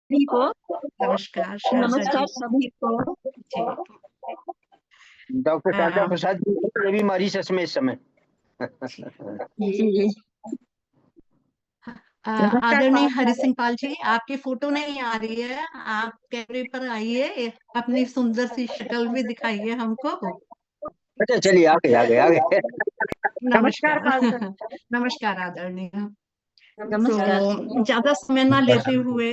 सभी को। नमस्कार शारदा नमस्कार जी। सभी को। जी। डॉक्टर शारदा अ, प्रसाद जी ये भी मॉरीशस में इस समय। जी नमस्कार आदरणीय हरि पाल। सिंह पाल जी, आपकी फोटो नहीं आ रही है। आप कैमरे पर आइए, अपनी सुंदर सी शक्ल भी दिखाइए हमको। अच्छा चलिए आ गए। नमस्कार नमस्कार। पाल सर। नमस्कार आदरणीय। नमस्कार। तो ज्यादा समय ना लेते हुए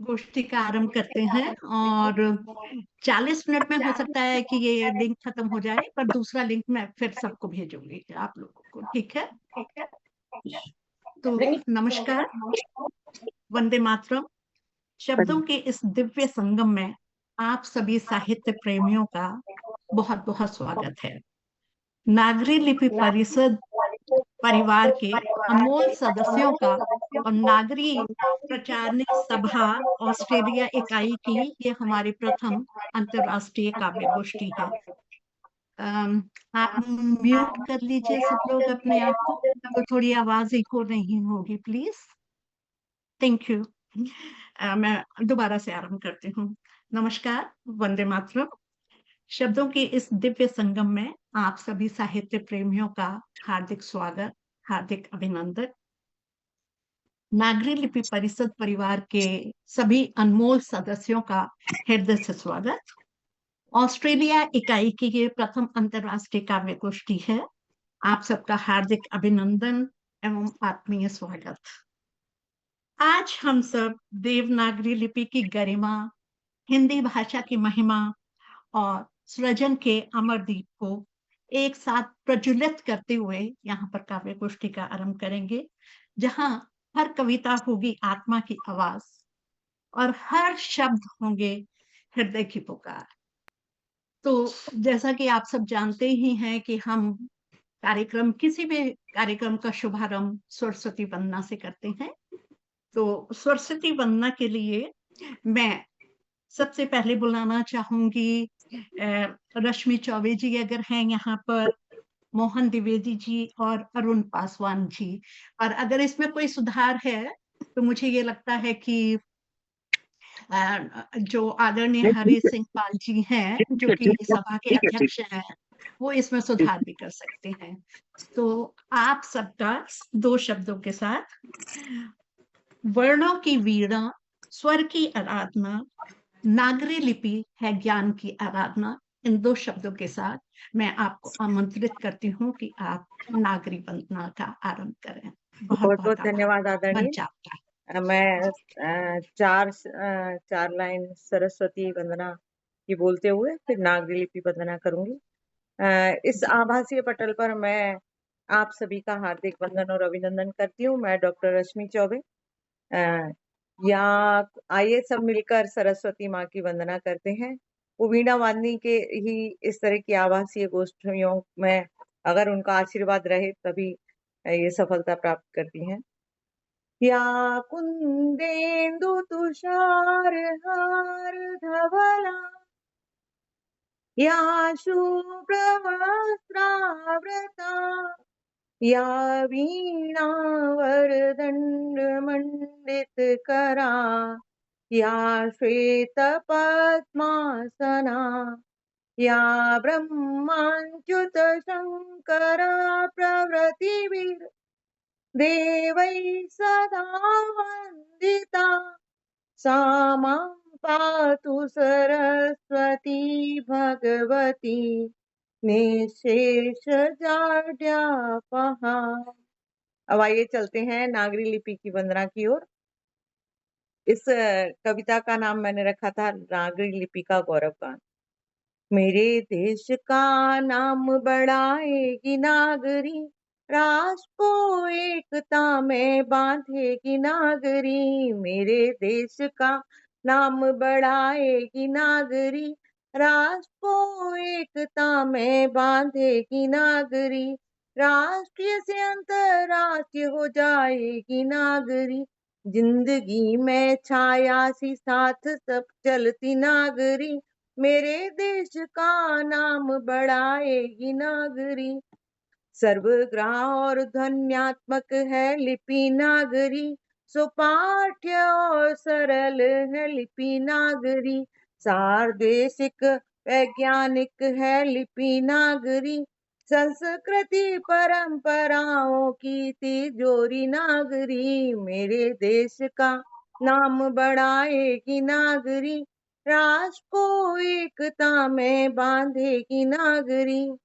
गोष्ठी का आरंभ करते हैं। और 40 मिनट में हो सकता है कि ये लिंक खत्म हो जाए, पर दूसरा लिंक मैं फिर सबको भेजूंगी आप लोगों को, ठीक है? तो नमस्कार, वंदे मातरम। शब्दों के इस दिव्य संगम में आप सभी साहित्य प्रेमियों का बहुत बहुत स्वागत है। नागरी लिपि परिषद परिवार के अनमोल सदस्यों का और नागरी प्रचारणी सभा ऑस्ट्रेलिया इकाई की ये हमारी प्रथम अंतर्राष्ट्रीय काव्य गोष्ठी है। आप म्यूट कर लीजिए सब लोग अपने आप को, तो थोड़ी आवाज इको नहीं होगी प्लीज। Thank you. मैं दोबारा से आरंभ करती हूँ। नमस्कार, वंदे मातरम। शब्दों के इस दिव्य संगम में आप सभी साहित्य प्रेमियों का हार्दिक स्वागत, हार्दिक अभिनंदन। नागरी लिपि परिषद परिवार के सभी अनमोल सदस्यों का हृदय से स्वागत। ऑस्ट्रेलिया इकाई की ये प्रथम अंतर्राष्ट्रीय काव्य गोष्ठी है। आप सबका हार्दिक अभिनंदन एवं आत्मीय स्वागत। आज हम सब देवनागरी लिपि की गरिमा, हिंदी भाषा की महिमा और सृजन के अमरदीप को एक साथ प्रज्वलित करते हुए यहाँ पर काव्य गोष्ठी का आरंभ करेंगे, जहाँ हर कविता होगी आत्मा की आवाज और हर शब्द होंगे हृदय की पुकार। तो जैसा कि आप सब जानते ही हैं कि हम किसी भी कार्यक्रम का शुभारंभ सरस्वती वंदना से करते हैं। तो सरस्वती वंदना के लिए मैं सबसे पहले बुलाना चाहूंगी रश्मि चौबे जी, अगर हैं यहाँ पर, मोहन द्विवेदी जी और अरुण पासवान जी। और अगर इसमें कोई सुधार है तो मुझे ये लगता है कि जो आदरणीय हरि सिंह पाल जी हैं, जो कि सभा के ठीक है ठीक। अध्यक्ष हैं, वो इसमें सुधार भी कर सकते हैं। तो आप सबका दो शब्दों के साथ, वर्णों की वीणा, स्वर की आराधना, नागरी लिपि है ज्ञान की आराधना, इन दो शब्दों के साथ मैं आपको आमंत्रित करती हूँ कि आप नागरी वंदना का आरंभ करें। बहुत बहुत बहुत बहुत आभार। धन्यवाद आदरणीय। मंच आपका। मैं चार लाइन सरस्वती वंदना की बोलते हुए फिर नागरी लिपि वंदना करूंगी। इस आभासीय पटल पर मैं आप सभी का हार्दिक वंदन और अभिनंदन करती हूँ। मैं डॉक्टर रश्मि चौबे। या आइए सब मिलकर सरस्वती माँ की वंदना करते हैं। वो वीणा वादनी के ही इस तरह की आभासीय गोष्ठियों में अगर उनका आशीर्वाद रहे तभी ये सफलता प्राप्त करती हैं। या कुंदेन्दु तुषार हार धवला, या शुभ्रवस्त्रावृता, या वीणा वरदंड मंडित करा, या श्वेत पद्मासना, या ब्रह्माच्युत शंकरा प्रवृत्तिवीर देवै सदा वंदिता, सा मां पातु सरस्वती भगवती निशेष जाड्यापहा। अब आइए चलते हैं नागरी लिपि की वंदना की ओर। इस कविता का नाम मैंने रखा था नागरी लिपि का गौरव गान। मेरे देश का नाम बढ़ाएगी नागरी, राष्ट्र को एकता में बांधेगी नागरी। मेरे देश का नाम बढ़ाएगी नागरी, राष्ट्र को एकता में बांधेगी नागरी। राष्ट्रीय से अंतरराष्ट्रीय हो जाएगी नागरी, जिंदगी में छाया सी साथ सब चलती नागरी। मेरे देश का नाम बढ़ाएगी नागरी। सर्वग्राह और ध्वन्यात्मक है लिपि नागरी, सुपाठ्य और सरल सरल है लिपि नागरी, सार्देशिक वैज्ञानिक है लिपि नागरी, संस्कृति परंपराओं की तिजोरी नागरी, मेरे देश का नाम बढ़ाएगी नागरी, राष्ट्र को एकता में बांधेगी नागरी,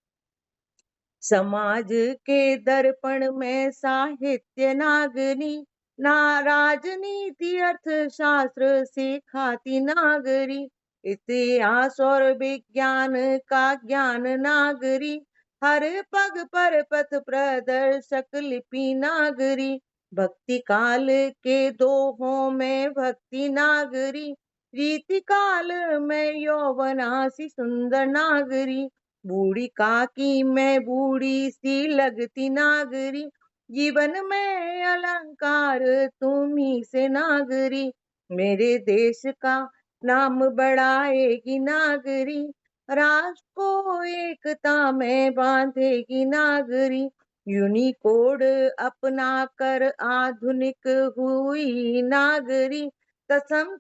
समाज के दर्पण में साहित्य नागरी, ना राजनीति अर्थशास्त्र सिखाती नागरी, इतिहास और विज्ञान का ज्ञान नागरी, हर पग पर पथ प्रदर्शक लिपि नागरी, भक्ति काल के दोहों में भक्ति नागरी, रीति काल में यौवनासी सुंदर नागरी, बूढ़ी काकी में बूढ़ी सी लगती नागरी, जीवन में अलंकार तुम्ही से नागरी, मेरे देश का नाम बढ़ाएगी नागरी, राष्ट्र को एकता में बांधेगी नागरी, यूनिकोड अपना कर आधुनिक हुई नागरी, सब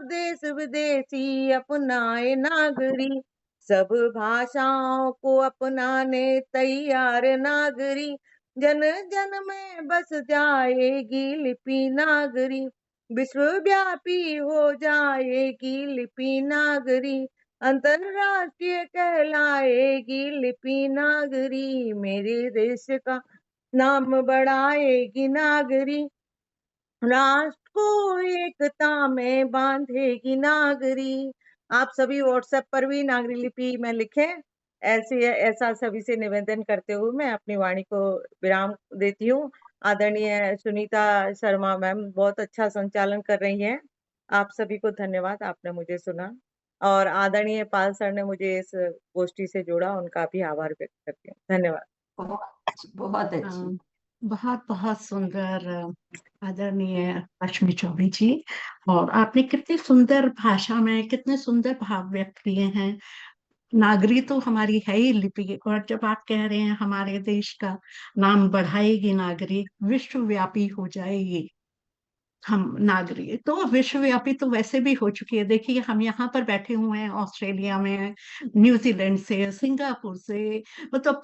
देश विदेशी अपनाए नागरी, सब भाषाओं को अपनाने तैयार नागरी, जन जन में बस जाएगी लिपि नागरी, विश्वव्यापी हो जाएगी लिपि नागरी, अंतरराष्ट्रीय कहलाएगी लिपि नागरी, मेरे देश का नाम बढ़ाएगी नागरी, राष्ट्र को एकता में बांधेगी नागरी। आप सभी व्हाट्सएप पर भी नागरी लिपि में लिखें। ऐसा सभी से निवेदन करते हुए मैं अपनी वाणी को विराम देती हूँ। आदरणीय सुनीता शर्मा मैम बहुत अच्छा संचालन कर रही हैं। आप सभी को धन्यवाद, आपने मुझे सुना, और आदरणीय पाल सर ने मुझे इस गोष्ठी से जोड़ा, उनका भी आभार व्यक्त करती हूँ। धन्यवाद। बहुत अच्छी। बहुत बहुत सुंदर आदरणीय लक्ष्मी चौबे जी, और आपने कितनी सुंदर भाषा में कितने सुंदर भाव व्यक्त किए हैं। नागरी तो हमारी है ही लिपि, और जब आप कह रहे हैं हमारे देश का नाम बढ़ाएगी नागरी, विश्वव्यापी हो जाएगी हम नागरी, तो विश्वव्यापी तो वैसे भी हो चुकी है। देखिए हम यहाँ पर बैठे हुए हैं ऑस्ट्रेलिया में, न्यूजीलैंड से, सिंगापुर से, मतलब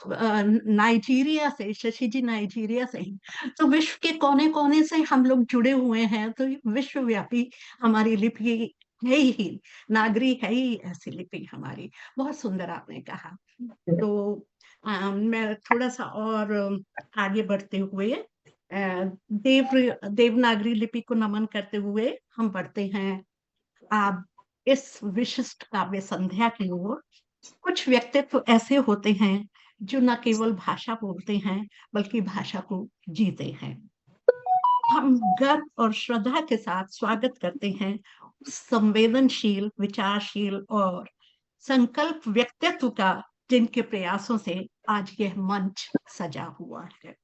नाइजीरिया से, शशि जी नाइजीरिया से, तो विश्व के कोने कोने से हम लोग जुड़े हुए हैं। तो विश्वव्यापी हमारी लिपि है ही, नागरी है ही ऐसी लिपि हमारी। बहुत सुंदर आपने कहा। तो मैं थोड़ा सा और आगे बढ़ते हुए देवनागरी लिपि को नमन करते हुए हम बढ़ते हैं आप इस विशिष्ट काव्य संध्या की ओर। कुछ व्यक्तित्व ऐसे होते हैं जो न केवल भाषा बोलते हैं बल्कि भाषा को जीते हैं। हम गर्व और श्रद्धा के साथ स्वागत करते हैं संवेदनशील, विचारशील और संकल्प व्यक्तित्व का, जिनके प्रयासों से आज यह मंच सजा हुआ है,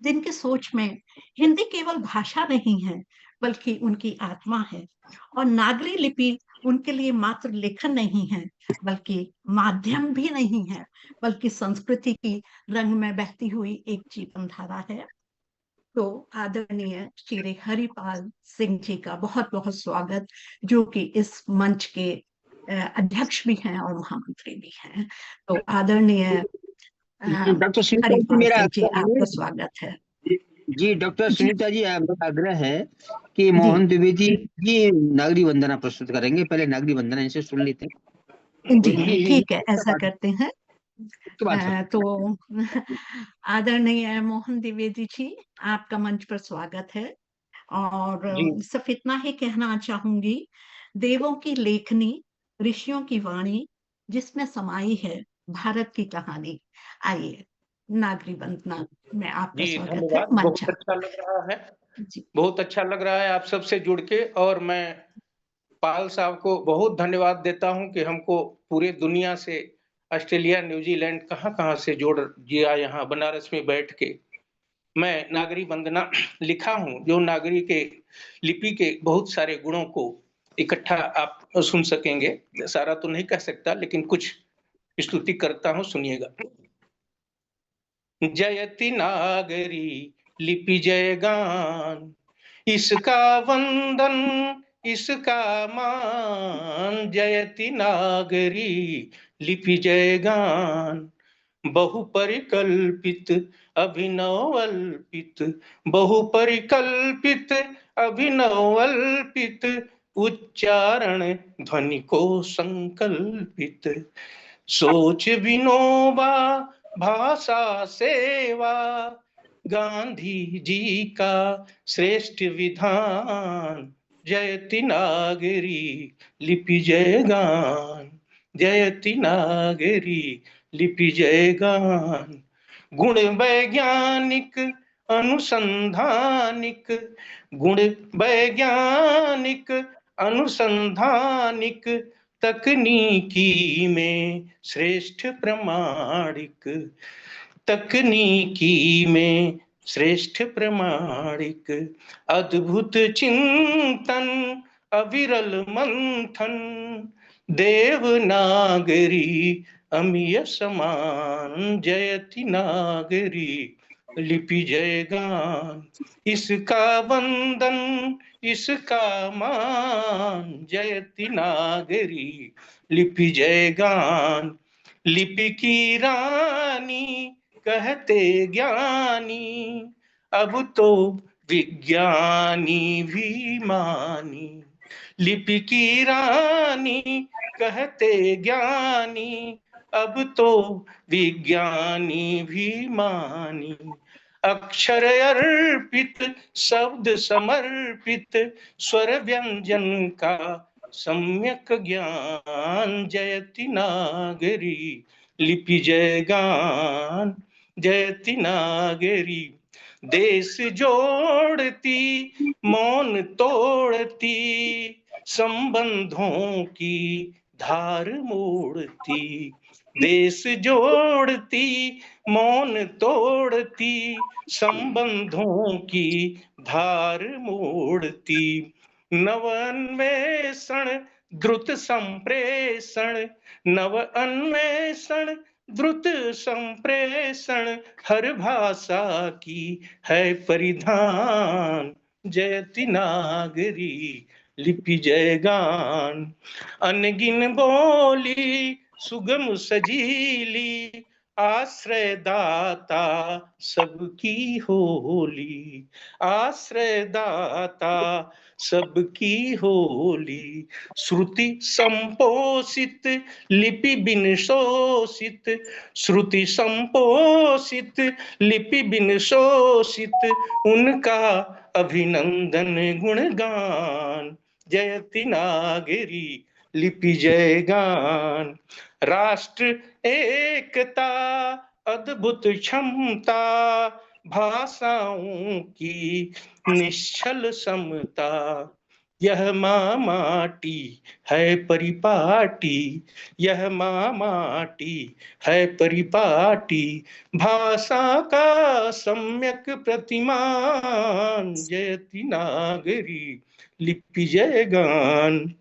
जिनकी सोच में हिंदी केवल भाषा नहीं है बल्कि उनकी आत्मा है, और नागरी लिपि उनके लिए मात्र लेखन नहीं है बल्कि माध्यम भी नहीं है, बल्कि संस्कृति की रंग में बहती हुई एक जीवन धारा है। तो आदरणीय श्री हरिपाल सिंह जी का बहुत बहुत स्वागत, जो कि इस मंच के अध्यक्ष भी हैं और महामंत्री भी हैं। तो आदरणीय डॉक्टर सुनीता जी, हरिपाल मेरा सिंह जी, आपका स्वागत है। जी डॉक्टर सुनीता जी, मेरा आग्रह है कि जी मोहन द्विवेदी जी नागरी वंदना प्रस्तुत करेंगे। पहले नागरी वंदना इनसे सुन लेते हैं। जी, ठीक है, ऐसा करते हैं। उसके बाद तो आदरणीय मोहन द्विवेदी जी, आपका मंच पर स्वागत है। और जी सिर्फ इतना ही कहना चाहूंगी, देवों की लेखनी, ऋषियों की वाणी, जिसमें समाई है भारत की कहानी। आइए, नागरी वंदना में आपका जी स्वागत है। धन्यवाद। बहुत मंच अच्छा लग रहा है, जी। बहुत अच्छा लग रहा है आप सबसे जुड़ के। और मैं पाल साहब को बहुत धन्यवाद देता हूं कि हमको पूरे दुनिया से, ऑस्ट्रेलिया, न्यूजीलैंड, कहां से जोड़ दिया, यहाँ बनारस में बैठ के। मैं नागरी वंदना लिखा हूं, जो नागरी के लिपि के बहुत सारे गुणों को इकट्ठा आप सुन सकेंगे। सारा तो नहीं कह सकता, लेकिन कुछ स्तुति करता हूं, सुनिएगा। जयति नागरी लिपि जय गान, इसका वंदन इसका मान, जयति नागरी लिपि जय गान। बहुपरिकल्पित अभिनव अल्पित, बहुपरिकल्पित अभिनव अल्पित, उच्चारण ध्वनि को संकल्पित। सोच विनोबा भाषा सेवा, गांधी जी का श्रेष्ठ विधान। जयति नागरी लिपि जय गान, जयति नागरी लिपि जय गान। गुण वैज्ञानिक अनुसंधानिक, गुण वैज्ञानिक अनुसंधानिक, तकनीकी में श्रेष्ठ प्रमाणिक, तकनीकी में श्रेष्ठ प्रमाणिक। अद्भुत चिंतन अविरल मंथन, देवनागरी अमीय समान। जयति नागरी लिपि जय गान। इसका वंदन इसका मान, जयति नागरी लिपि जय गान। लिपि की रानी कहते ज्ञानी, अब तो विज्ञानी भी मानी। लिपि की रानी कहते ज्ञानी, अब तो विज्ञानी भी मानी। अक्षर अर्पित शब्द समर्पित, स्वर व्यंजन का सम्यक ज्ञान। जयति नागरी लिपि जय गान, जयति नागरी। देश जोड़ती मौन तोड़ती, संबंधों की धार मोड़ती। देश जोड़ती मौन तोड़ती, संबंधों की धार मोड़ती। नव अन्वेषण द्रुत संप्रेषण, नव अन्वेषण द्रुत संप्रेषण, हर भाषा की है परिधान। जयति नागरी लिपि जय गान। अनगिन बोली सुगम सजीली, आश्रयदाता सबकी होली। आश्रयदाता सबकी होली। श्रुति संपोषित लिपि बिन शोषित, श्रुति संपोषित लिपि बिन शोषित, उनका अभिनंदन गुणगान। जयति नागरी लिपि जय गान। राष्ट्र एकता अद्भुत क्षमता, भाषाओं की निश्चल समता। यह माँ माटी है परिपाटी, यह माँ माटी है परिपाटी, भाषा का सम्यक प्रतिमान। जयति नागरी लिपि जय गान,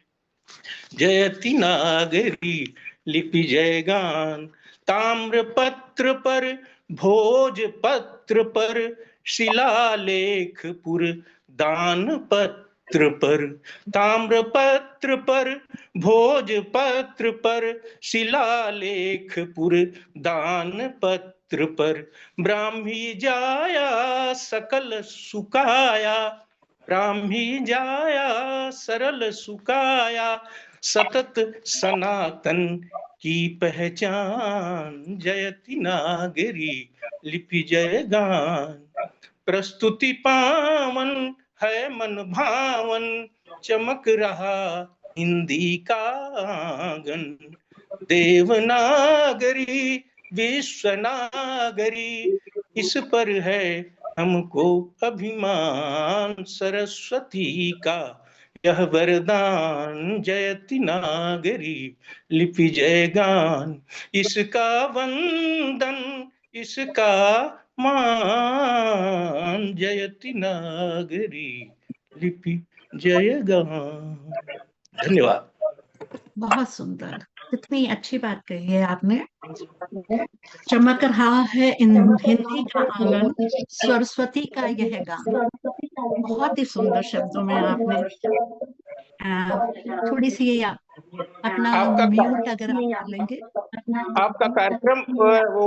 जयति नागरी लिपि जय गान। ताम्र पत्र पर भोजपत्र पर, शिलालेख पुर दान पत्र पर। ताम्र पत्र पर भोजपत्र पर, शिलालेख पुर दान पत्र पर। ब्राह्मी जाया सकल सुकाया, ब्राह्मी जाया सरल सुकाया, सतत सनातन की पहचान। जयति नागरी लिपि जय गान। प्रस्तुति पावन है मन भावन, चमक रहा हिंदी का आंगन। देवनागरी विश्वनागरी, इस पर है हमको अभिमान। सरस्वती का यह वरदान। जयति नागरी लिपि जय गान। इसका वंदन इसका मान, जयति नागरी लिपि जय गान। धन्यवाद। बहुत सुंदर, कितनी अच्छी बात कही है आपने। चमक रहा है इन हिंदी का आंगन, सरस्वती का यह गान। बहुत ही सुंदर शब्दों में आपने थोड़ी सी अपना आपका म्यूट अगर आप कर लेंगे। आपका कार्यक्रम वो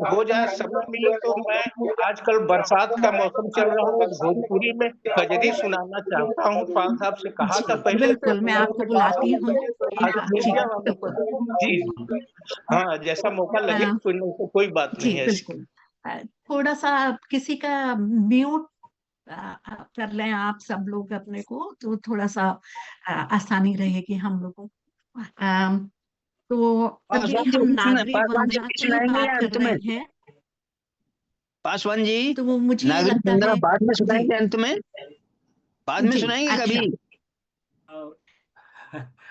हो जाए, समय मिले तो मैं आजकल बरसात का मौसम चल रहा हूँ, एक भोजपुरी में कजरी सुनाना चाहता हूँ। पाल साहब से कहा था पहले से, बिल्कुल, मैं आपको बुलाती हूँ एक बार। जी मीडिया वालों को। बिल्कुल। जी हाँ, जैसा मौका लगे कोई बात जी नहीं है ऐसी। बिल्कुल। थोड़ा सा किसी का म्यूट कर लें आप सब लोग अपने को, तो थोड़ा सा आसानी रहेगी हम लोगों को। तो अभी हम नागरिक वंदना की बात कर रहे हैं, पासवान जी, तो वो मुझे नागरिक लगता वंदना है बाद में जी सुनाएंगे, अंत में बाद में जी सुनाएंगे अच्छा। कभी।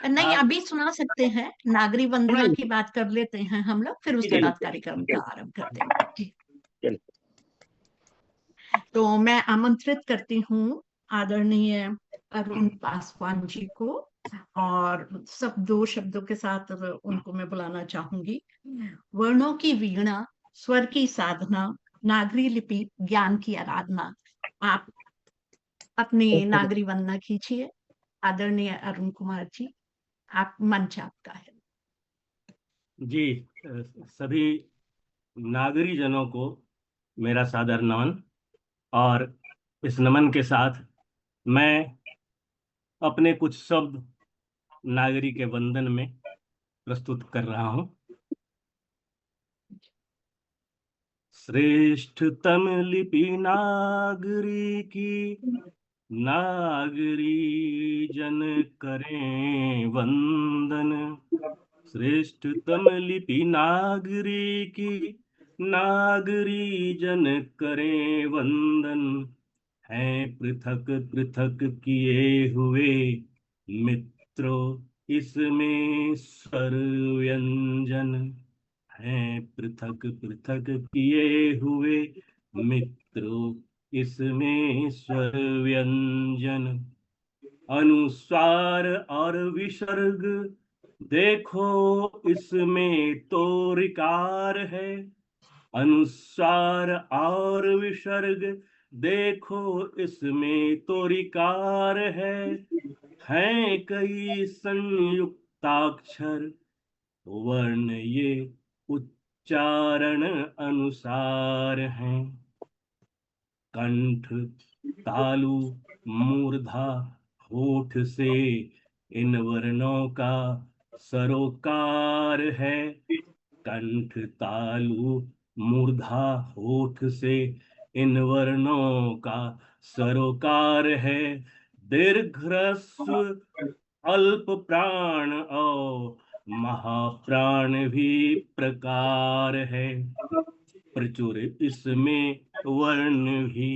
नहीं, अभी सुना सकते हैं, नागरिक वंदना सुनाइए। की बात कर लेते हैं हम लोग, फिर उसके बाद कार्यक्रम का आरंभ कर देंगे। जी। चलिए। तो मैं आमंत्रित करती हूँ आदरणीय अरुण पासवान जी को, और सब दो शब्दों के साथ उनको मैं बुलाना चाहूंगी। वर्णों की वीणा, स्वर की साधना, नागरी लिपि, ज्ञान की आराधना। आप अपनी नागरी वंदना कीजिए आदरणीय अरुण कुमार जी, आप मंच आपका है। जी, सभी नागरी जनों को मेरा सादर नमन, और इस नमन के साथ मैं अपने कुछ शब्द नागरी के वंदन में प्रस्तुत कर रहा हूं। श्रेष्ठतम लिपि नागरी की, नागरी जन करें वंदन। श्रेष्ठतम लिपि नागरी की, नागरी जन करें वंदन। हैं पृथक पृथक किए हुए मित्रों, इसमें स्वर व्यंजन। हैं पृथक पृथक किए हुए मित्रों, इसमें स्वर व्यंजन। अनुस्वार और विसर्ग देखो, इसमें तो रिकार है। अनुस्वार और विसर्ग देखो, इसमें तो रिकार है। हैं कई संयुक्ताक्षर, वर्ण ये उच्चारण अनुसार हैं। कंठ, तालु, मूर्धा, होठ से इन वर्णों का सरोकार है। कंठ, तालु, मूर्धा, होठ से इन वर्णों का सरोकार है। दीर्घ ह्रस्व, अल्प प्राण और महाप्राण भी प्रकार है। प्रचुर इसमें वर्ण भी,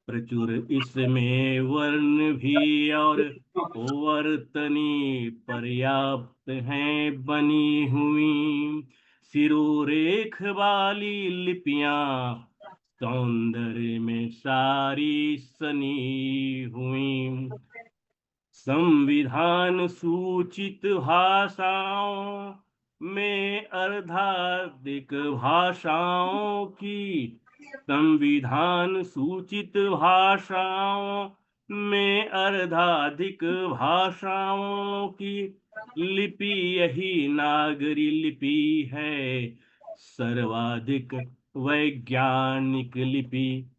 प्रचुर इसमें वर्ण भी, और वर्तनी पर्याप्त हैं बनी हुई। सिरोरेख वाली लिपियां सौंदर्य में सारी सनी हुई। संविधान सूचित भाषाओं में अर्धाधिक भाषाओं की, संविधान सूचित भाषाओं में अर्धाधिक भाषाओं की लिपि यही नागरी लिपि है। सर्वाधिक वैज्ञानिक लिपि,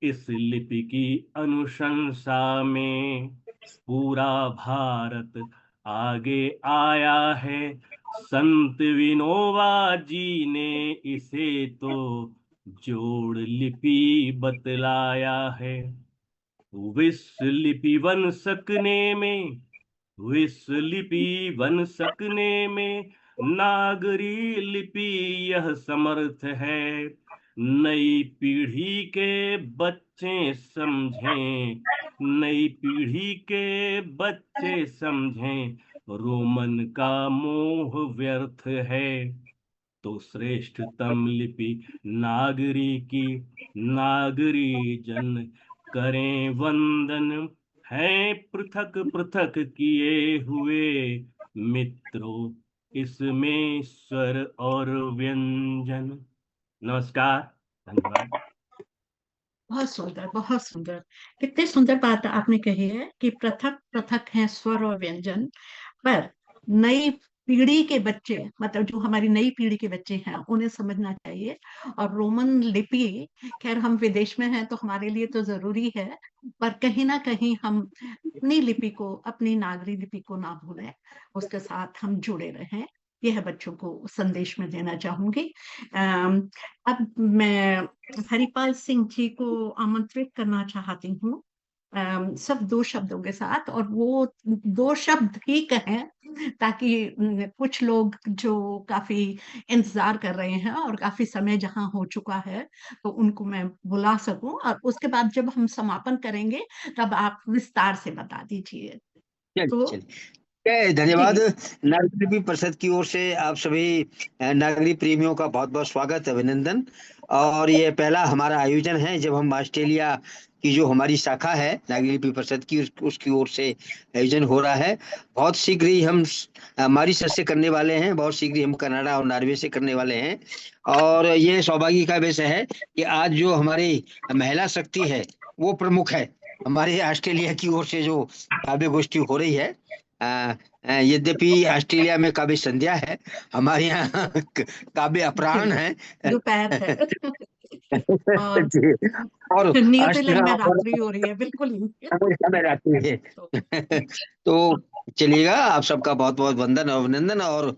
इस लिपि की अनुशंसा में पूरा भारत आगे आया है। संत विनोबा जी ने इसे तो जोड़ लिपि बतलाया है। विश्व लिपि बन सकने में, विश्व लिपि बन सकने में नागरी लिपि यह समर्थ है। नई पीढ़ी के बच्चे समझें, नई पीढ़ी के बच्चे समझें, रोमन का मोह व्यर्थ है। तो श्रेष्ठतम लिपि नागरी की, नागरी जन करें वंदन। हैं पृथक पृथक किए हुए मित्रों, इसमें स्वर और व्यंजन। नमस्कार, धन्यवाद। बहुत सुंदर, बहुत सुंदर। कितनी सुंदर बात आपने कही है कि पृथक पृथक हैं स्वर और व्यंजन, पर नई पीढ़ी के बच्चे, मतलब जो हमारी नई पीढ़ी के बच्चे हैं, उन्हें समझना चाहिए। और रोमन लिपि, खैर हम विदेश में हैं तो हमारे लिए तो जरूरी है, पर कहीं ना कहीं हम अपनी लिपि को, अपनी नागरी लिपि को ना भूलें, उसके साथ हम जुड़े रहें। यह बच्चों को संदेश में देना चाहूंगी। अम, अब मैं हरिपाल सिंह जी को आमंत्रित करना चाहती हूँ, सब 2 शब्दों के साथ, और वो 2 शब्द ही कहें ताकि कुछ लोग जो काफी इंतजार कर रहे हैं और काफी समय जहां हो चुका है, तो उनको मैं बुला सकूं, और उसके बाद जब हम समापन करेंगे तब आप विस्तार से बता दीजिए। चलिए तो चलिए, धन्यवाद। जी, नागरिक लिपि परिषद की ओर से आप सभी नागरिक प्रेमियों का बहुत बहुत स्वागत, अभिनंदन। और ये पहला हमारा आयोजन है जब हम ऑस्ट्रेलिया की जो हमारी शाखा है नागरिक लिपि परिषद की, उसकी ओर से आयोजन हो रहा है। बहुत शीघ्र ही हम मॉरिशस से करने वाले हैं, बहुत शीघ्र ही हम कनाडा और नॉर्वे से करने वाले हैं। और ये सौभाग्य का विषय है कि आज जो हमारी महिला शक्ति है वो प्रमुख है। हमारे ऑस्ट्रेलिया की ओर से जो काव्य गोष्ठी हो रही है, यद्यपि ऑस्ट्रेलिया में काव्य संध्या है, हमारे यहाँ काव्य जी, अपराह्न है। दोपहर है। और जी, और न्यूजीलैंड में ऑस्ट्रेलिया और रात्रि हो रही है, बिल्कुल ही। समय रहती है। तो तो चलिएगा, आप सबका बहुत बहुत वंदन और अभिनंदन। और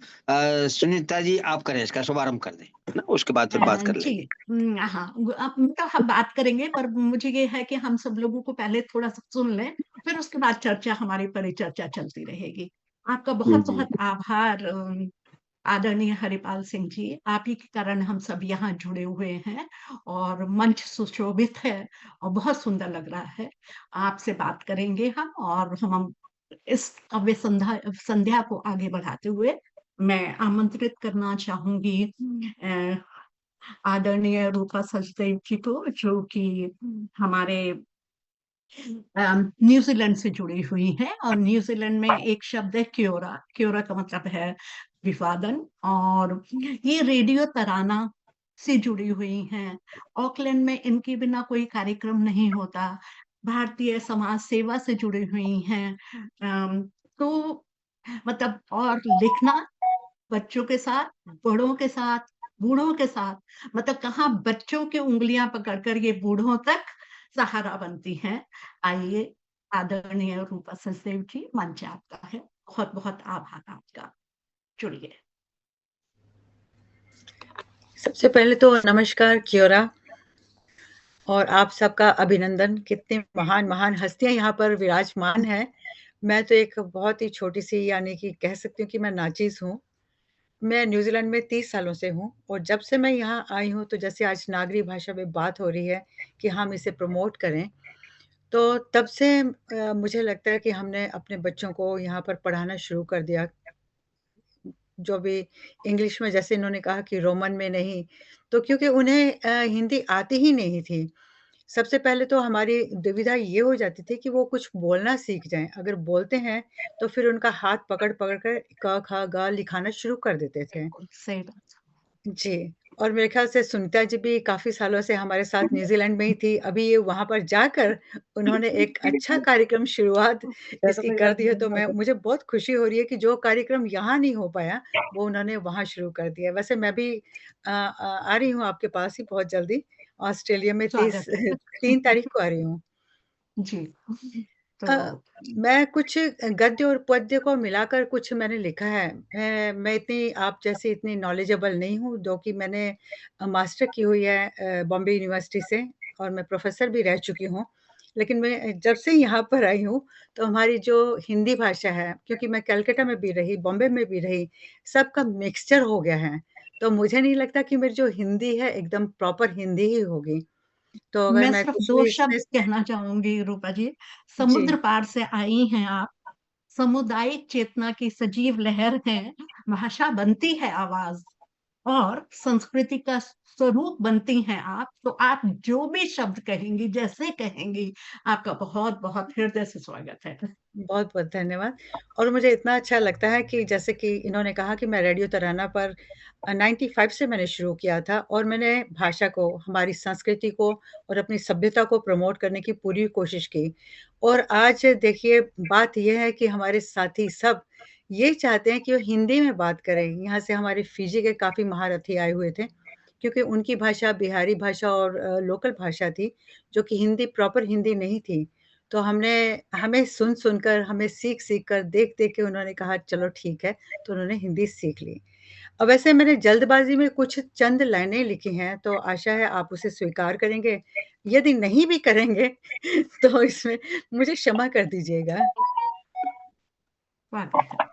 सुनीता जी, आप करें, इसका शुभारंभ कर दें, है ना, उसके बाद फिर बात कर जी, लेंगे। हाँ, अब मतलब हम बात करेंगे, पर मुझे ये है कि हम सब लोगों को पहले थोड़ा सा सुन लें, फिर उसके बाद चर्चा, हमारी परिचर्चा चलती रहेगी। आपका जी बहुत जी। बहुत आभार आदरणीय हरिपाल सिंह जी, आप ही के कारण हम सब यहाँ जुड़े हुए हैं, और मंच सुशोभित है और बहुत सुंदर लग रहा है। आपसे बात करेंगे हम, और हम इस काव्य संध्या संध्या को आगे बढ़ाते हुए मैं आमंत्रित करना चाहूंगी आदरणीय रूपा सचदेव जी को, जो कि हमारे न्यूजीलैंड से जुड़ी हुई है। और न्यूजीलैंड में एक शब्द है क्योरा, क्योरा का मतलब है विवादन, और ये रेडियो तराना से जुड़ी हुई हैं। ऑकलैंड में इनके बिना कोई कार्यक्रम नहीं होता, भारतीय समाज सेवा से जुड़ी हुई हैं। तो मतलब, और लिखना बच्चों के साथ, बड़ों के साथ, बूढ़ों के साथ, मतलब कहाँ बच्चों की उंगलियां पकड़कर ये बूढ़ों तक सहारा बनती हैं। आइए, आदरणीय रूपा सचदेव जी, मंच आपका है। बहुत बहुत आभार आपका, जुड़िए। सबसे पहले तो नमस्कार, क्योरा, और आप सबका अभिनंदन। कितनी महान महान हस्तियां यहाँ पर विराजमान हैं। मैं तो एक बहुत ही छोटी सी, यानी कि कह सकती हूँ कि मैं नाचीज हूँ। मैं न्यूजीलैंड में 30 सालों से हूँ, और जब से मैं यहाँ आई हूँ, तो जैसे आज नागरी भाषा में बात हो रही है कि हम इसे प्रमोट करें, तो तब से मुझे लगता है कि हमने अपने बच्चों को यहाँ पर पढ़ाना शुरू कर दिया। जो भी इंग्लिश में, जैसे इन्होंने कहा कि रोमन में नहीं, तो क्योंकि उन्हें हिंदी आती ही नहीं थी। सबसे पहले तो हमारी दुविधा ये हो जाती थी कि वो कुछ बोलना सीख जाएँ। अगर बोलते हैं, तो फिर उनका हाथ पकड़-पकड़ कर क, ख, ग लिखाना शुरू कर देते थे। बिल्कुल सही बात। जी, और मेरे ख़्याल से सुनीता जी भी काफ़ी सालों से हमारे साथ न्यूज़ीलैंड में ही थी। अभी ये वहाँ पर जाकर उन्होंने एक अच्छा कार्यक्रम शुरुआत इसकी कर दी है, तो मुझे बहुत खुशी हो रही है कि जो कार्यक्रम यहाँ नहीं हो पाया, वो उन्होंने वहाँ शुरू कर दिया। वैसे मैं भी आ रही हूँ आपके पास ही बहुत जल्दी, ऑस्ट्रेलिया में 30 स्वागत है। 3 तारीख को आ रही हूँ। जी, अ, तो मैं कुछ गद्य और पद्य को मिलाकर कुछ मैंने लिखा है। मैं इतनी आप जैसी इतनी नॉलेजेबल नहीं हूँ, जो कि मैंने मास्टर की हुई है बॉम्बे यूनिवर्सिटी से, और मैं प्रोफ़ेसर भी रह चुकी हूँ। लेकिन मैं जब से यहाँ पर आई हूँ, तो हमारी जो हिंदी भाषा है, क्योंकि मैं कलकत्ता में भी रही, बॉम्बे में भी रही, सबका मिक्सचर हो गया है। तो मुझे नहीं लगता कि मेरी जो हिंदी है, एकदम प्रॉपर हिंदी ही होगी। तो अगर मैं मैं सिर्फ कुछ 2 भी शब्द इसमें कहना चाहूंगी रूपा जी। जी। समुद्र पार से आई हैं आप, सामुदायिक चेतना की सजीव लहर है, भाषा बनती है आवाज, और संस्कृति का स्वरूप बनती हैं आप, तो आप जो भी शब्द कहेंगी, जैसे कहेंगी, आपका बहुत बहुत हृदय से स्वागत है। बहुत बहुत धन्यवाद। और मुझे इतना अच्छा लगता है कि जैसे कि इन्होंने कहा कि मैं रेडियो तराना पर 95 से मैंने शुरू किया था और मैंने भाषा को, हमारी संस्कृति को और अपनी सभ्यता को प्रमोट करने की पूरी कोशिश की। और आज देखिए, बात यह है कि हमारे साथी सब ये चाहते हैं कि वो हिंदी में बात करें। यहाँ से हमारे फिजी के काफ़ी महारथी आए हुए थे, क्योंकि उनकी भाषा बिहारी भाषा और लोकल भाषा थी, जो कि हिंदी, प्रॉपर हिंदी नहीं थी। तो हमें सुन-सुन कर, हमें सीख-सीख कर, देख-देख के उन्होंने कहा चलो ठीक है, तो उन्होंने हिंदी सीख ली। अब वैसे मैंने जल्दबाज़ी में कुछ चंद लाइनें लिखी हैं, तो आशा है आप उसे स्वीकार करेंगे। यदि नहीं भी करेंगे तो इसमें मुझे क्षमा कर दीजिएगा। स्वागत है।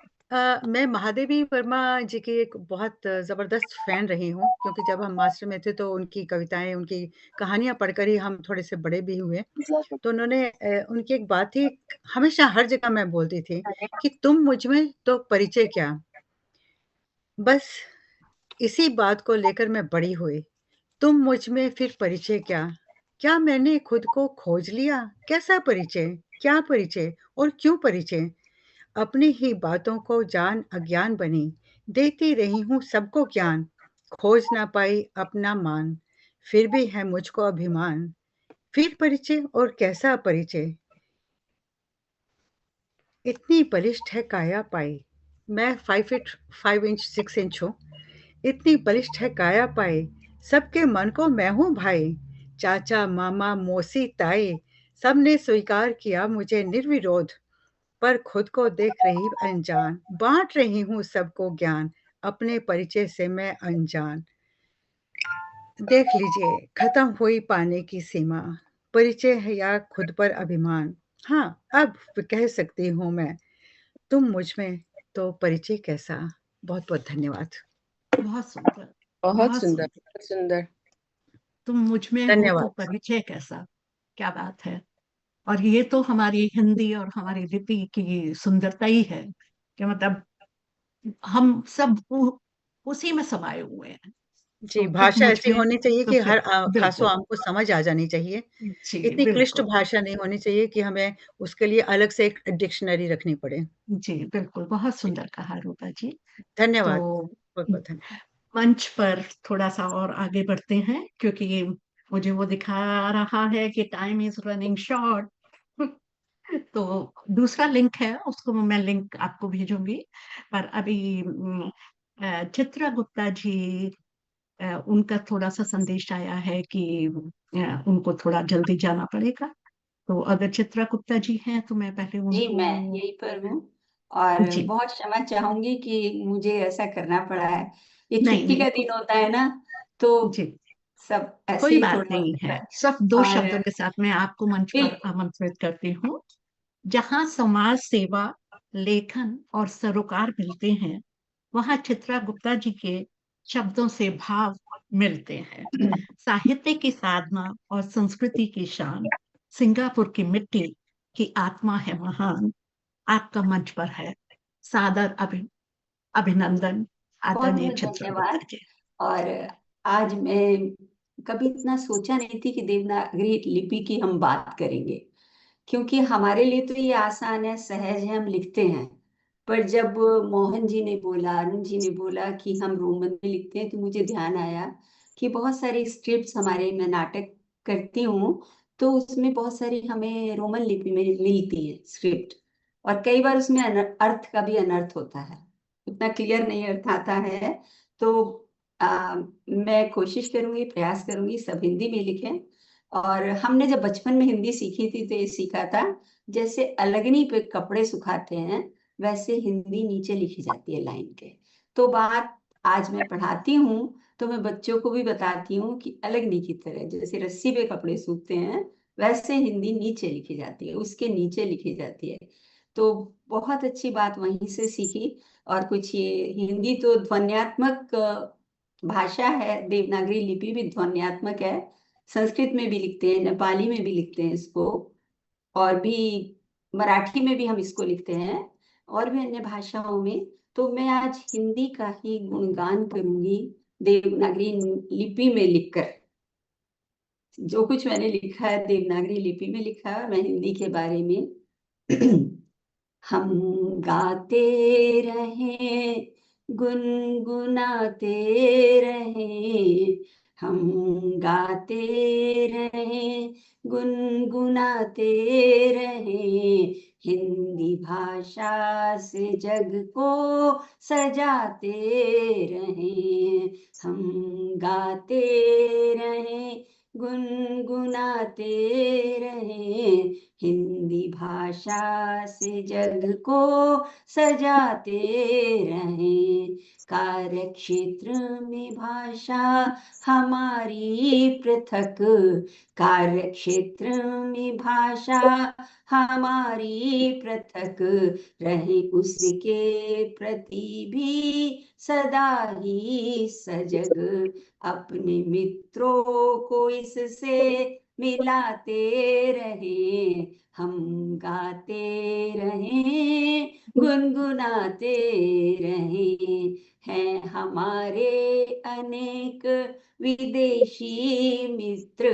मैं महादेवी वर्मा जी की एक बहुत ज़बरदस्त फ़ैन रही हूँ, क्योंकि जब हम मास्टर में थे तो उनकी कविताएँ, उनकी कहानियाँ पढ़कर ही हम थोड़े से बड़े भी हुए। तो उन्होंने उनकी एक बात थी, हमेशा हर जगह मैं बोलती थी कि तुम मुझ में तो परिचय क्या? बस इसी बात को लेकर मैं बड़ी हुई। तुम मुझ में फिर परिचय क्या? क्या मैंने खुद को खोज लिया? कैसा परिचय? क्या परिचय और क्यों परिचय? अपनी ही बातों को जान अज्ञान बनी, देती रही हूँ सबको ज्ञान, खोज ना पाई अपना मान, फिर भी है मुझको अभिमान, फिर परिचय और कैसा परिचय, इतनी बलिष्ठ है काया पाई, मैं 5 फीट 5 इंच 6 इंच हूँ, इतनी बलिष्ठ है काया पाई, सबके मन को मैं हूँ भाई, चाचा मामा मौसी ताई, सबने स्वीकार किया मुझे निर्विरोध, पर खुद को देख रही अनजान, बाँट रही हूँ सबको ज्ञान, अपने परिचय से मैं अनजान। देख लीजिए, खत्म हुई पाने की सीमा, परिचय है या खुद पर अभिमान। हाँ, अब कह सकती हूँ मैं, तुम मुझ में तो परिचय कैसा। बहुत-बहुत धन्यवाद। बहुत सुंदर, बहुत बहुत सुंदर, सुंदर। बहुत सुंदर। तुम मुझ में हो तो धन्यवाद। परिचय कैसा, क्या बात है। और ये तो हमारी हिंदी और हमारी लिपि की सुंदरता ही है कि मतलब हम सब उसी में समाये हुए हैं। जी, तो तुम भाषा मुझ ऐसी में होनी चाहिए तो कि फिर हर ख़ासो बिल्कुल, आम को समझ आ जानी चाहिए। जी इतनी क्लिष्ट बिल्कुल, भाषा नहीं होनी चाहिए कि हमें उसके लिए अलग से एक डिक्शनरी रखनी पड़े। जी बिल्कुल, बहुत जी, सुंदर कहा रूपा जी। तो धन्यवाद। बहुत-बहुत धन्यवाद। मंच पर थोड़ा सा और आगे बढ़ते हैं, क्योंकि मुझे वो दिखा रहा है कि टाइम इज रनिंग शॉर्ट। तो दूसरा लिंक है, उसको मैं लिंक आपको भेजूंगी। पर अभी चित्रा गुप्ता जी, उनका थोड़ा सा संदेश आया है कि उनको थोड़ा जल्दी जाना पड़ेगा। तो अगर चित्रा गुप्ता जी हैं तो मैं पहले जी, उनको। मैं यहीं पर हूँ और जी, बहुत क्षमा चाहूँगी कि मुझे ऐसा करना पड़ा है। ये नहीं छुट्टी नहीं, का दिन होता है ना, तो जी सब ऐसे कोई ही बात थोड़ा नहीं होता है। है सिर्फ दो शब्दों और के साथ मैं आपको मंच पर बिल्कुल, आमंत्रित करती हूँ। जहाँ समाज सेवा, लेखन और सरोकार मिलते हैं, वहाँ चित्रा गुप्ता जी के शब्दों से भाव मिलते हैं। साहित्य की साधना और संस्कृति की शान, सिंगापुर की मिट्टी की आत्मा है महान, आपका मंच पर है सादर अभिनंदन, आदरणीय बहुत-बहुत चित्रा गुप्ता धन्यवाद। जी। और आज मैं कभी इतना सोचा नहीं थी कि देवनागरी लिपि की हम बात करेंगे, क्योंकि हमारे लिए तो ये आसान है, सहज है, हम लिखते हैं। पर जब मोहन जी ने बोला, अरुण जी ने बोला कि हम रोमन में लिखते हैं, तो मुझे ध्यान आया कि बहुत सारी स्क्रिप्ट्स हमारे, मैं नाटक करती हूँ, तो उसमें बहुत सारी हमें रोमन लिपि में मिलती है स्क्रिप्ट और कई बार उसमें अर्थ का भी अनर्थ होता है, उतना क्लियर नहीं अर्थ आता है। तो मैं कोशिश करूँगी, प्रयास करूँगी सब हिंदी में लिखें। और हमने जब बचपन में हिंदी सीखी थी तो ये सीखा था, जैसे अलगनी पे कपड़े सुखाते हैं, वैसे हिंदी नीचे लिखी जाती है लाइन के। तो बात आज मैं पढ़ाती हूँ, तो मैं बच्चों को भी बताती हूँ कि अलगनी की तरह जैसे रस्सी पे कपड़े सूखते हैं, वैसे हिंदी नीचे लिखी जाती है, उसके नीचे लिखी जाती है। तो बहुत अच्छी बात वहीं से सीखी। और कुछ ये हिंदी तो ध्वन्यात्मक भाषा है, देवनागरी लिपि भी ध्वन्यात्मक है। संस्कृत में भी लिखते हैं, नेपाली में भी लिखते हैं इसको, और भी मराठी में भी हम इसको लिखते हैं, और भी अन्य भाषाओं में। तो मैं आज हिंदी का ही गुणगान करूंगी, देवनागरी लिपि में लिखकर, जो कुछ मैंने लिखा है देवनागरी लिपि में लिखा है, मैं हिंदी के बारे में हम गाते रहें, गुनगुनाते रहें, हम गाते रहें, गुनगुनाते रहें, हिंदी भाषा से जग को सजाते रहें, हम गाते रहें, गुनगुनाते रहें, हिंदी भाषा से जग को सजाते रहें, कार्यक्षेत्र में भाषा हमारी पृथक, कार्यक्षेत्र में भाषा हमारी पृथक रहे, उसके प्रति भी सदा ही सजग, अपने मित्रों को इससे मिलाते रहे, हम गाते रहें, गुनगुनाते रहें, हैं हमारे अनेक विदेशी मित्र,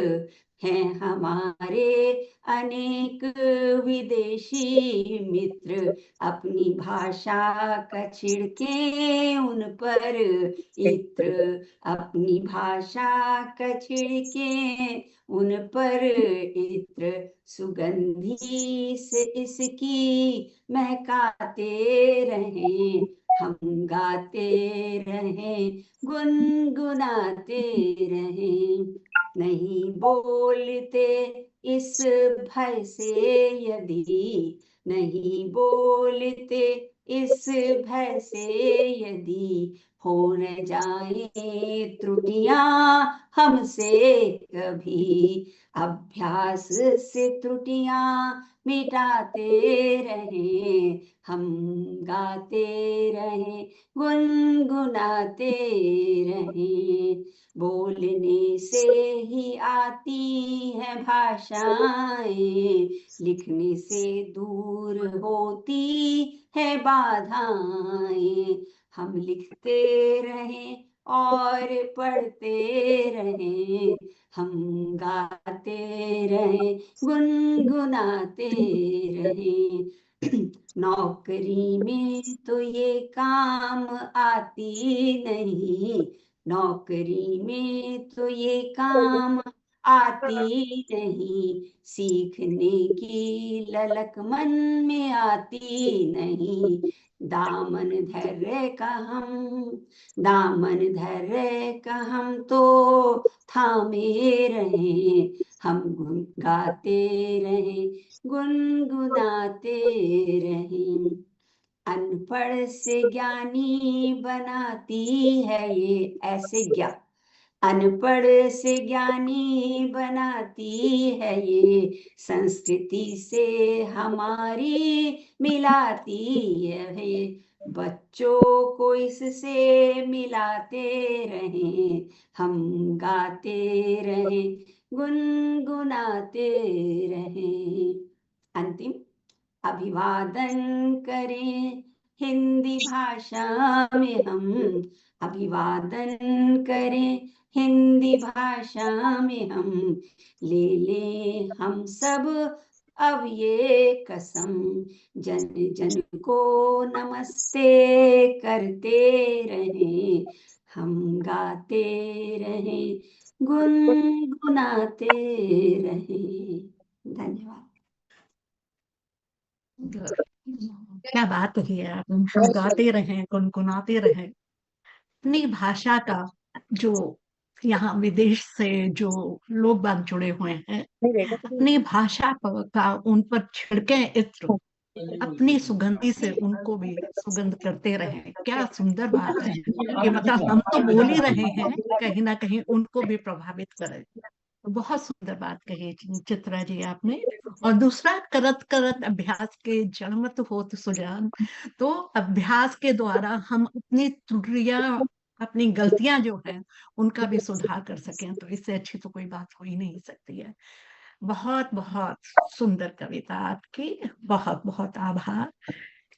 हैं हमारे अनेक विदेशी मित्र, अपनी भाषा का छिड़के उन पर इत्र, अपनी भाषा का छिड़के उन पर इत्र, सुगंधी से इसकी महकाते रहें, हम गाते रहें, गुनगुनाते रहें, नहीं बोलते इस भय से यदि, नहीं बोलते इस भय से यदि, हो न जाए त्रुटियां हमसे कभी, अभ्यास से त्रुटियां मिटाते रहें, हम गाते रहें, गुनगुनाते रहें, बोलने से ही आती है भाषाएं, लिखने से दूर होती है बाधाएं, हम लिखते रहें और पढ़ते रहें, हम गाते रहें, गुनगुनाते रहें, नौकरी में तो ये काम आती नहीं, नौकरी में तो ये काम आती नहीं, सीखने की ललक मन में आती नहीं, दामन धैर्य का हम तो थामे रहें, हम गाते रहें, गुनगुनाते रहें, अनपढ़ से ज्ञानी बनाती है ये ऐसे ज्ञान, अनपढ़ से ज्ञानी बनाती है ये, संस्कृति से हमारी मिलाती है ये, बच्चों को इससे मिलाते रहें, हम गाते रहें, गुनगुनाते रहें, अंतिम अभिवादन करें हिंदी भाषा में हम, अभिवादन करें हिंदी भाषा में हम, ले लें हम सब अब ये कसम, जन जन को नमस्ते करते रहें, हम गाते रहें, गुनगुनाते रहें। धन्यवाद। क्या बात कही है आप, हम गाते रहें, गुनगुनाते रहें, अपनी भाषा का जो यहाँ विदेश से जो लोग बाग जुड़े हुए हैं, अपनी भाषा का उन पर छिड़के इत्र, अपनी सुगंधी से उनको भी सुगंध करते रहें। क्या सुंदर बात है कि मतलब हम तो बोल ही रहे हैं, कहीं ना कहीं उनको भी प्रभावित करें। बहुत सुंदर बात कही चित्रा जी आपने। और दूसरा, करत करत अभ्यास के जड़मत होत सुजान, तो अभ्यास के द्वारा हम अपनी त्रुटियां, अपनी गलतियां जो हैं उनका भी सुधार कर सकें, तो इससे अच्छी तो कोई बात हो ही नहीं सकती है। बहुत बहुत सुंदर कविता आपकी, बहुत बहुत आभार।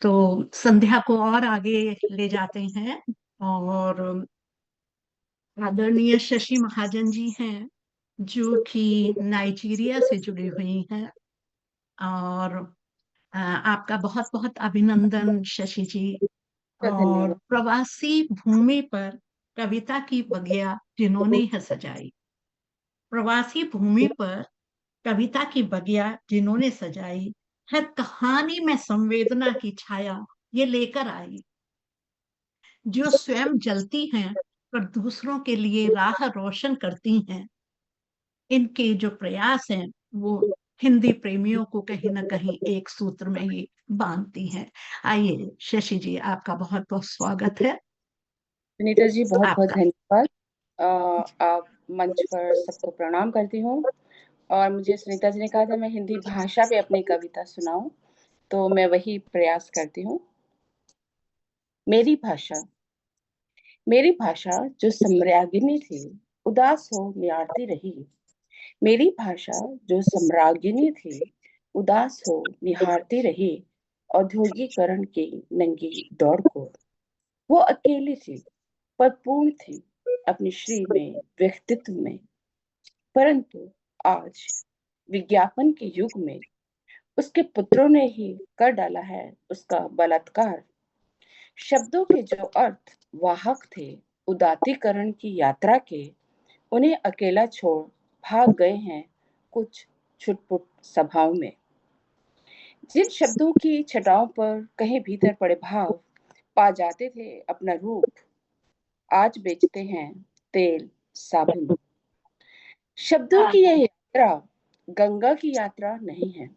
तो संध्या को और आगे ले जाते हैं और आदरणीय शशि महाजन जी हैं, जो कि नाइजीरिया से जुड़ी हुई हैं। और आपका बहुत बहुत अभिनंदन शशि जी। और धन्यवाद। प्रवासी भूमि पर कविता की बगिया जिन्होंने है सजाई, प्रवासी भूमि पर कविता की बगिया जिन्होंने सजाई, हर कहानी में संवेदना की छाया ये लेकर आई, जो स्वयं जलती हैं पर दूसरों के लिए राह रोशन करती हैं। इनके जो प्रयास हैं वो हिंदी प्रेमियों को कहीं ना कहीं एक सूत्र में ही बांधती हैं। आइए शशि जी, आपका बहुत बहुत स्वागत है। सुनीता जी, बहुत बहुत आपका धन्यवाद। आप मंच पर सबको प्रणाम करती हूँ। और मुझे सुनीता जी ने कहा था मैं हिंदी भाषा पे अपनी कविता सुनाऊं, तो मैं वही प्रयास करती हूँ। मेरी भाषा जो सम्राज्ञी थी, उदास हो निहारती रही। मेरी भाषा जो सम्राज्ञी थी, उदास हो निहारती रही। औद्योगिकरण की नंगी दौड़ को वो अकेली थी, पर पूर्ण थी अपनी श्री में, व्यक्तित्व में। परंतु आज विज्ञापन के युग में उसके पुत्रों ने ही कर डाला है उसका बलात्कार। शब्दों के जो अर्थ वाहक थे उदात्तीकरण की यात्रा के, उन्हें अकेला छोड़ भाग गए हैं कुछ छुटपुट सभाओं में। जिन शब्दों की छटाओं पर कहीं भीतर पड़े भाव पा जाते थे अपना रूप, आज बेचते हैं तेल साबुन। शब्दों की यह यात्रा गंगा की यात्रा नहीं है,